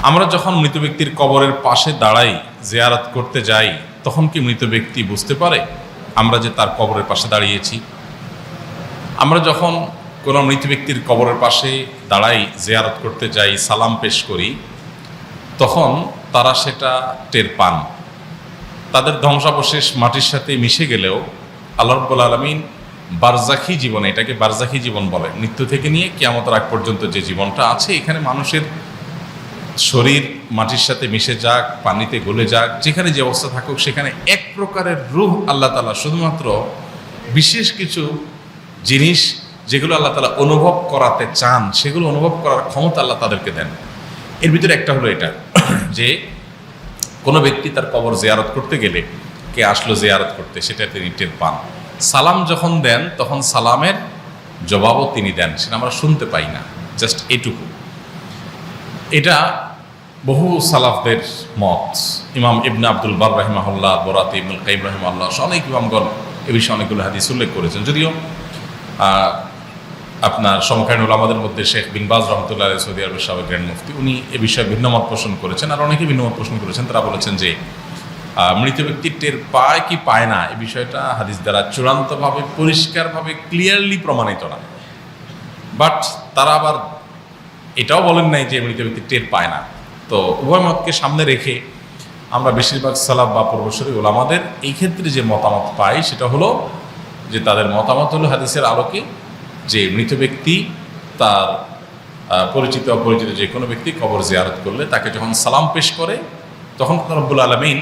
আমরা যখন মৃত ব্যক্তির কবরের পাশে দাঁড়াই, জিয়ারত করতে যাই, তখন কি মৃত ব্যক্তি বুঝতে পারে আমরা যে তার কবরের পাশে দাঁড়িয়েছি? আমরা যখন কোনো মৃত ব্যক্তির কবরের পাশে দাঁড়াই, জিয়ারত করতে যাই, সালাম পেশ করি, তখন তারা সেটা টের পান। তাদের ধ্বংসাবশেষ মাটির সাথে মিশে গেলেও আল্লাহ রাব্বুল আলামিন বারজাখী জীবন, এটাকে বারজাখী জীবন বলে, মৃত্যু থেকে নিয়ে কিয়ামতের আগ পর্যন্ত যে জীবনটা আছে, এখানে মানুষের শরীর মাটির সাথে মিশে যাক, পানিতে গলে যাক, যেখানে যে অবস্থা থাকুক, সেখানে এক প্রকারের রূহ আল্লাহ তাআলা শুধুমাত্র বিশেষ কিছু জিনিস যেগুলো আল্লাহ তাআলা অনুভব করাতে চান, সেগুলো অনুভব করার ক্ষমতা আল্লাহ তাদেরকে দেন। এর ভিতরে একটা হলো এটা যে কোনো ব্যক্তি তার কবর জিয়ারত করতে গেলে, কে আসলো জিয়ারত করতে, সেটা তিনি টের পান। সালাম যখন দেন তখন সালামের জবাবও তিনি দেন, সেটা আমরা শুনতে পাই না, জাস্ট এটুকু। এটা বহু সালাফদের মত। ইমাম ইবনে আব্দুল বার রাহিমাহুল্লাহ, বরাতে ইবনুল কাইয়িম রাহিমাহুল্লাহ, অনেক ইমামগণ এ বিষয়ে অনেকগুলো হাদিস উল্লেখ করেছেন। যদিও আপনার সমকালীন উলামাদের মধ্যে শেখ বিন বাজ রহমতুল্লাহ আলাইহি, সৌদি আরবের সাবেক গ্র্যান্ড মুফতি, উনি এ বিষয়ে ভিন্ন মত পোষণ করেছেন, আর অনেকে ভিন্ন মত পোষণ করেছেন। তারা বলেছেন যে মৃত ব্যক্তি টের পায় কি পায় না, এই বিষয়টা হাদিস দ্বারা চূড়ান্তভাবে পরিষ্কারভাবে ক্লিয়ারলি প্রমাণিত না। বাট তারা আবার এটাও বলেন নাই যে মৃত ব্যক্তি টের পায় না। তো উভয় মতকে সামনে রেখে আমরা বেশিরভাগ সালাফ বা পূর্বসূরি ওলামাদের এই ক্ষেত্রে যে মতামত পাই, সেটা হলো যে তাদের মতামত হলো হাদিসের আলোকে যে মৃত ব্যক্তি তার পরিচিত অপরিচিত যে কোনো ব্যক্তি কবর জিয়ারত করলে তাকে যখন সালাম পেশ করে, তখন রব্বুল আলামিন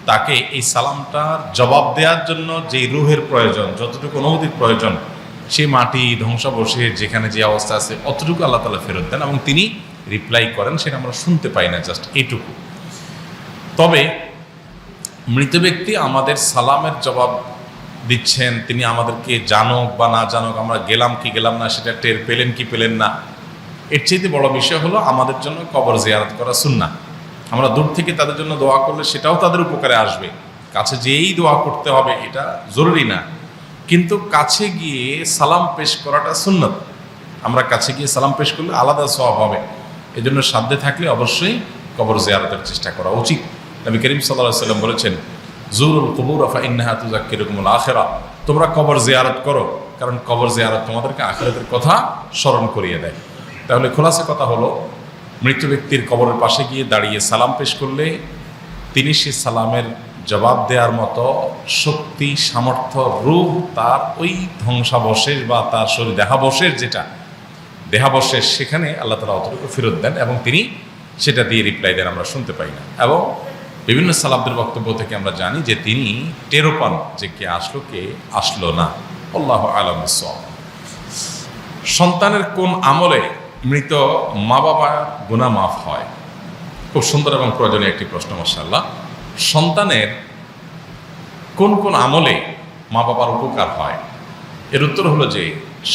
তাকে এই সালামটার জবাব দেওয়ার জন্য যেই রুহের প্রয়োজন, যতটুকু অনুভূতির প্রয়োজন, সেই মাটি ধ্বংসাবশেষ যেখানে যে অবস্থা আছে অতটুকু আল্লাহ তাআলা ফেরত দেন এবং তিনি রিপ্লাই করেন, সেটা আমরা শুনতে পাই না, জাস্ট এইটুকু। তবে মৃত ব্যক্তি আমাদের সালামের জবাব দিচ্ছেন, তিনি আমাদেরকে জানুক বা না জানুক, আমরা গেলাম কি গেলাম না সেটা টের পেলেন কি পেলেন না, এর চাইতে বড় বিষয় হলো আমাদের জন্য কবর জিয়ারত করা সুন্নাহ। আমরা দূর থেকে তাদের জন্য দোয়া করলে সেটাও তাদের উপকারে আসবে। কাছে যেই দোয়া করতে হবে এটা জরুরি না, কিন্তু কাছে গিয়ে সালাম পেশ করাটা সুন্নত। আমরা কাছে গিয়ে সালাম পেশ করলে আলাদা সওয়াব হবে। এই জন্য সাধ্যে থাকলে অবশ্যই কবর জিয়ারতের চেষ্টা করা উচিত। নবী করিম সাল্লাল্লাহু আলাইহি ওয়াসাল্লাম বলেছেন, জুরুল কুবুর ফাইন্নাহা তুযাক্কিরুকুমুল আখিরাহ, তোমরা কবর জিয়ারত করো, কারণ কবর জিয়ারত তোমাদেরকে আখিরাতের কথা স্মরণ করিয়ে দেয়। তাহলে খোলাসা কথা হলো, মৃত ব্যক্তির কবরের পাশে গিয়ে দাঁড়িয়ে সালাম পেশ করলে তিনি সে সালামের জবাব দেওয়ার মতো শক্তি, সামর্থ্য, রূহ তার ওই ধ্বংসাবশেষ বা তার শরীর দেহাবশেষ, যেটা দেহাবশেষ, সেখানে আল্লাহ তাআলা অতটুকু ফেরত দেন এবং তিনি সেটা দিয়ে রিপ্লাই দেন, আমরা শুনতে পাই না। এবং বিভিন্ন সালাফদের বক্তব্য থেকে আমরা জানি যে তিনি টেরও পান যে কে আসলো কে আসলো না। আল্লাহু আ'লাম বিস-সাওয়াব। সন্তানের কোন আমলে মৃত মা বাবার গুনাহ মাফ হয়? খুব সুন্দর এবং প্রয়োজনীয় একটি প্রশ্ন, মাশাআল্লাহ। সন্তানের কোন কোন আমলে মা বাবার উপকার হয়? এর উত্তর হলো যে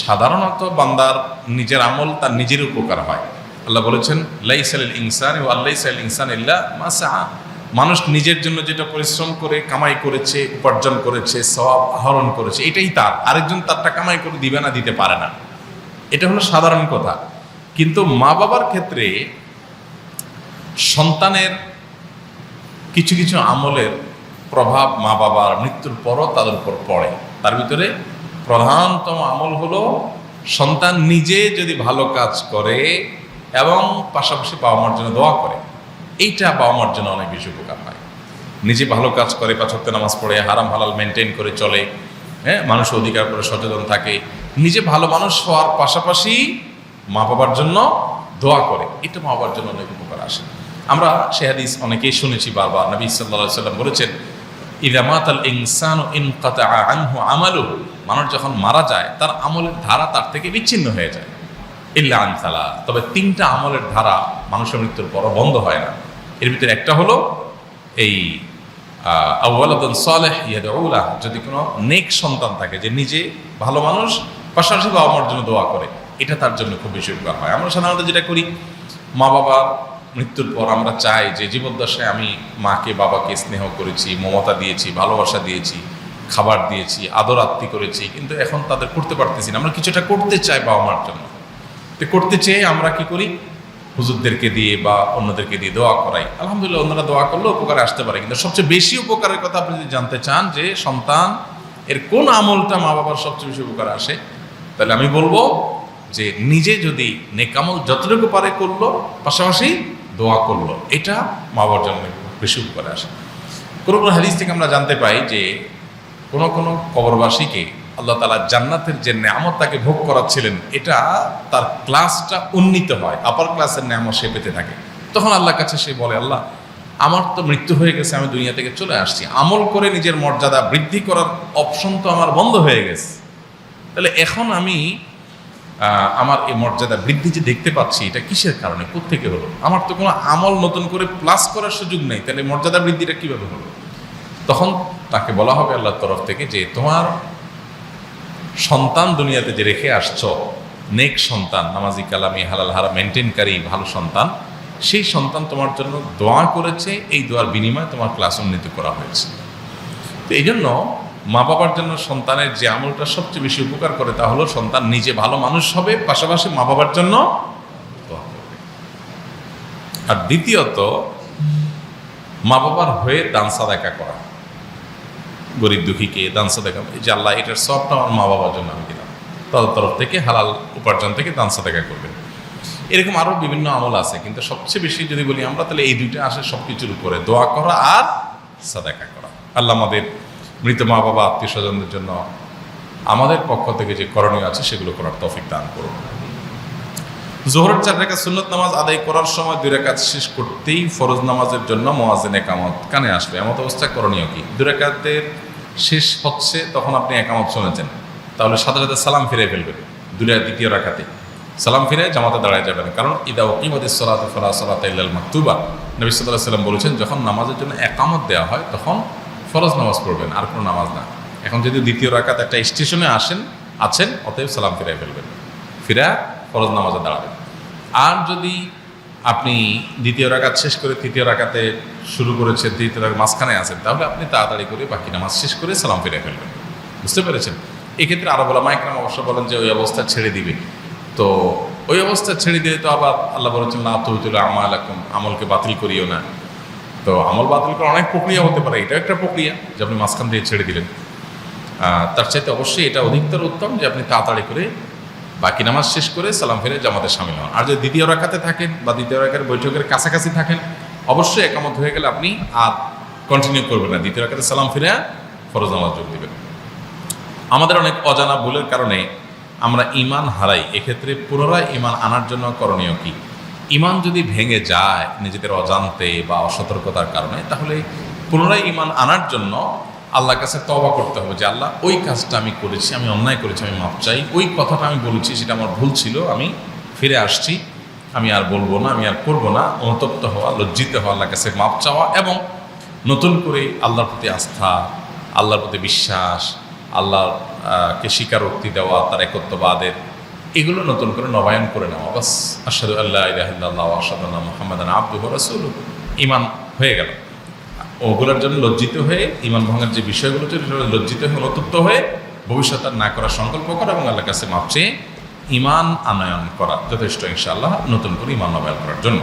সাধারণত বান্দার নিজের আমল তার নিজের উপকার হয়। আল্লাহ বলেছেন, লাইসা লিল ইনসানি ওয়া লাইসা লিল ইনসানি ইল্লা মা সাআ। মানুষ নিজের জন্য যেটা পরিশ্রম করে কামাই করেছে, উপার্জন করেছে, সওয়াব আহরণ করেছে, এটাই তার। আরেকজন তারটা কামাই করে দিবে না, দিতে পারে না। এটা হলো সাধারণ কথা। কিন্তু মা বাবার ক্ষেত্রে সন্তানের কিছু কিছু আমলের প্রভাব মা বাবার মৃত্যুর পরও তাদের উপর পড়ে। তার ভিতরে প্রধানতম আমল হলো সন্তান নিজে যদি ভালো কাজ করে এবং পাশাপাশি বাবা মার জন্য দোয়া করে, এইটা বাবা মার জন্য অনেক বেশি উপকার হয়। নিজে ভালো কাজ করে, ৫ ওয়াক্ত নামাজ পড়ে, হারাম হালাল মেনটেন করে চলে, মানুষ অধিকার করে সচেতন থাকে, নিজে ভালো মানুষ হওয়ার পাশাপাশি মা বাবার জন্য দোয়া করে, এটা মা বাবার জন্য অনেক উপকার আসে। আমরা সে হাদিস অনেকেই শুনেছি বারবার। নবী সাল্লাল্লাহু আলাইহি ওয়াসাল্লাম বলেছেন, ইযা মাতাল ইনসানু ইনকাতাআ আনহু আমালুহু, মানুষ যখন মারা যায় তার আমলের ধারা তার থেকে বিচ্ছিন্ন হয়ে যায়। ইল্লা আন সালাত, তবে 3টা আমলের ধারা মানুষের মৃত্যুর পর বন্ধ হয় না। এর ভিতরে একটা হলো এই আওয়ালাদুন সালেহ ইয়াদউ লাহ, যদি কোনো নেক সন্তান থাকে যে নিজে ভালো মানুষ, পাশাপাশি বাবা মার জন্য দোয়া করে, এটা তার জন্য খুব বেশি উপকার হয়। আমরা সাধারণত যেটা করি, মা বাবার মৃত্যুর পর আমরা চাই যে জীবদ্দশায় আমি মাকে বাবাকে স্নেহ করেছি, মমতা দিয়েছি, ভালোবাসা দিয়েছি, খাবার দিয়েছি, আদর আত্তি করেছি, কিন্তু এখন তাদের করতে পারতেছি না। আমরা কিছুটা করতে চাই বাবা মার জন্য। তো করতে চেয়ে আমরা কি করি, হুজুরদেরকে দিয়ে বা অন্যদেরকে দিয়ে দোয়া করাই, আলহামদুলিল্লাহ অন্যরা দোয়া করলেও উপকারে আসতে পারে। কিন্তু সবচেয়ে বেশি উপকারের কথা আপনি যদি জানতে চান যে সন্তান এর কোন আমলটা মা বাবার সবচেয়ে বেশি উপকারে আসে, তাহলে আমি বলবো যে নিজে যদি নেকামল যতটুকু পারে করলো, পাশাপাশি দোয়া করলো, এটা মা বাবার জন্য বেশি উপকারে আসে। কোনো কোনো হাদিস থেকে আমরা জানতে পাই যে কোনো কোনো কবরবাসীকে আল্লাহ তাআলা জান্নাতের যে নেয়ামত তাকে ভোগ করাচ্ছিলেন, এটা তার ক্লাসটা উন্নীত হয়, আপার ক্লাসের নেয়ামত সে পেতে থাকে। তখন আল্লাহর কাছে সে বলে, আল্লাহ আমার তো মৃত্যু হয়ে গেছে, আমি দুনিয়া থেকে চলে আসছি, আমল করে নিজের মর্যাদা বৃদ্ধি করার অপশন তো আমার বন্ধ হয়ে গেছে, তাহলে এখন আমি আমার এই মর্যাদা বৃদ্ধি যে দেখতে পাচ্ছি, এটা কিসের কারণে, কোত্থেকে হলো? আমার তো কোনো আমল নতুন করে প্লাস করার সুযোগ নেই, তাহলে মর্যাদা বৃদ্ধিটা কিভাবে হলো? তখন তাকে বলা হবে আল্লাহর তরফ থেকে যে তোমার সন্তান দুনিয়াতে যে রেখে আসছো, নেক সন্তান, নামাজি, কালামি, হালাল হারাম মেনটেনকারী ভালো সন্তান, সেই সন্তান তোমার জন্য দোয়া করেছে, এই দোয়ার বিনিময়ে তোমার ক্লাস উন্নীত করা হয়েছে। তো এই জন্য মা বাবার জন্য সন্তানের যে আমলটা সবচেয়ে বেশি উপকার করে তা হলো সন্তান নিজে ভালো মানুষ হবে, পাশাপাশি মা বাবার জন্য দোয়া করবে। আর দ্বিতীয়ত, মা বাবার হয়ে দান সাদাকা করা, গরিব দুঃখীকে দান সাদাকা, যে আল্লাহ এটার সবটা আমার মা বাবার জন্য আমি দিলাম, তাদের তরফ থেকে হালাল উপার্জন থেকে দান সাদাকা করবেন। এরকম আরও বিভিন্ন আমল আছে, কিন্তু সবচেয়ে বেশি যদি বলি আমরা, তাহলে এই দুইটা আসে সব কিছুর উপরে, দোয়া করা আর সাদাকা করা। আল্লাহ আমাদের মৃত মা বাবা, আত্মীয় স্বজনদের জন্য আমাদের পক্ষ থেকে যে করণীয় আছে সেগুলো করার তৌফিক দান করুন। জোহরের 4 রাকাত সুন্নত নামাজ আদায় করার সময় 2 রাকাত শেষ করতেই ফরজ নামাজের জন্য মুয়াজ্জিন একামত কানে আসবে, এমত অবস্থা করণীয় কি? 2 রাকাতের শেষ হচ্ছে, তখন আপনি একামত শুনেছেন, তাহলে সাথে সাথে সালাম ফিরে ফেলবেন। দ্বিতীয় রাকাতে সালাম ফিরে জামাতে দাঁড়ায় যাবেন, কারণ ইদা উকিমাতিস সালাতু ফালা সালাতা ইল্লাল মাকতুবা, নবী সাল্লাল্লাহু আলাইহি ওয়াসাল্লাম বলেছেন, যখন নামাজের জন্য একামত দেওয়া হয় তখন ফরজ নামাজ পড়বেন, আর কোনো নামাজ না। এখন যদি দ্বিতীয় রাকাত একটা স্টেশনে আছেন, অতএব সালাম ফিরে ফেলবেন, ফিরা ফরজ নামাজে দাঁড়াবেন। আর যদি আপনি দ্বিতীয় রাকাত শেষ করে তৃতীয় রাকাতে শুরু করেছেন, তৃতীয় রাকাত মাঝখানে আছেন, তাহলে আপনি তাড়াতাড়ি করে বাকি নামাজ শেষ করে সালাম ফিরে ফেলবেন। বুঝতে পেরেছেন? এক্ষেত্রে আরো ওলামা ইকরাম অবশ্য বলেন যে ওই অবস্থা ছেড়ে দিবে। তো ওই অবস্থা ছেড়ে দিলে তো আবার আল্লাহ বলেছেন লা তুবতিলু আমালাকুম, আমলকে বাতিল করিও না। তো আমল বাতিল করার অনেক প্রক্রিয়া হতে পারে, এটা একটা প্রক্রিয়া যে আপনি মাঝখান দিয়ে ছেড়ে দিলেন। তার চাইতে অবশ্যই এটা অধিকতর উত্তম যে আপনি তাড়াতাড়ি করে বাকি নামাজ শেষ করে সালাম ফিরে জামাতে শামিল হন। আর যদি দ্বিতীয় রাকাতে থাকেন বা দ্বিতীয় রাকাতের বৈঠকের কাছাকাছি থাকেন, অবশ্যই একামত হয়ে গেলে আপনি আর কন্টিনিউ করবেন না, দ্বিতীয় রাকাতে সালাম ফিরে ফরজ নামাজ যোগ দেবেন। আমাদের অনেক অজানা ভুলের কারণে আমরা ঈমান হারাই। এক্ষেত্রে পুনরায় ঈমান আনার জন্য করণীয় কি? ঈমান যদি ভেঙে যায় নিজেদের অজান্তে বা অসতর্কতার কারণে, তাহলে পুনরায় ঈমান আনার জন্য আল্লাহর কাছে তওবা করতে হবে যে আল্লাহ ওই কাজটা আমি করেছি, আমি অন্যায় করেছি, আমি মাপ চাই, ওই কথাটা আমি বলেছি সেটা আমার ভুল ছিল, আমি ফিরে আসছি, আমি আর বলবো না, আমি আর করবো না। অনুতপ্ত হওয়া, লজ্জিত হওয়া, আল্লাহর কাছে মাপ চাওয়া এবং নতুন করে আল্লাহর প্রতি আস্থা, আল্লাহর প্রতি বিশ্বাস, আল্লাহকে স্বীকারোক্তি দেওয়া, তার একত্ববাদের, এগুলো নতুন করে নবায়ন করে নেওয়া। বাস আশহাদু আল্লা ইলাহা ইল্লাল্লাহ ওয়া আশহাদু আন্না মুহাম্মাদান আবদুহু ওয়া রাসূলুহু, ঈমান হয়ে গেল। ওগুলোর জন্য লজ্জিত হয়ে, ঈমান ভঙ্গের যে বিষয়গুলো ছিল সেগুলো লজ্জিত হয়ে, অনুতপ্ত হয়ে ভবিষ্যৎ আর না করার সংকল্প করা এবং আল্লাহর কাছে মাপ চেয়ে ঈমান আনয়ন করা যথেষ্ট ইনশাআল্লাহ, নতুন করে ঈমান নবায়ন করার জন্য।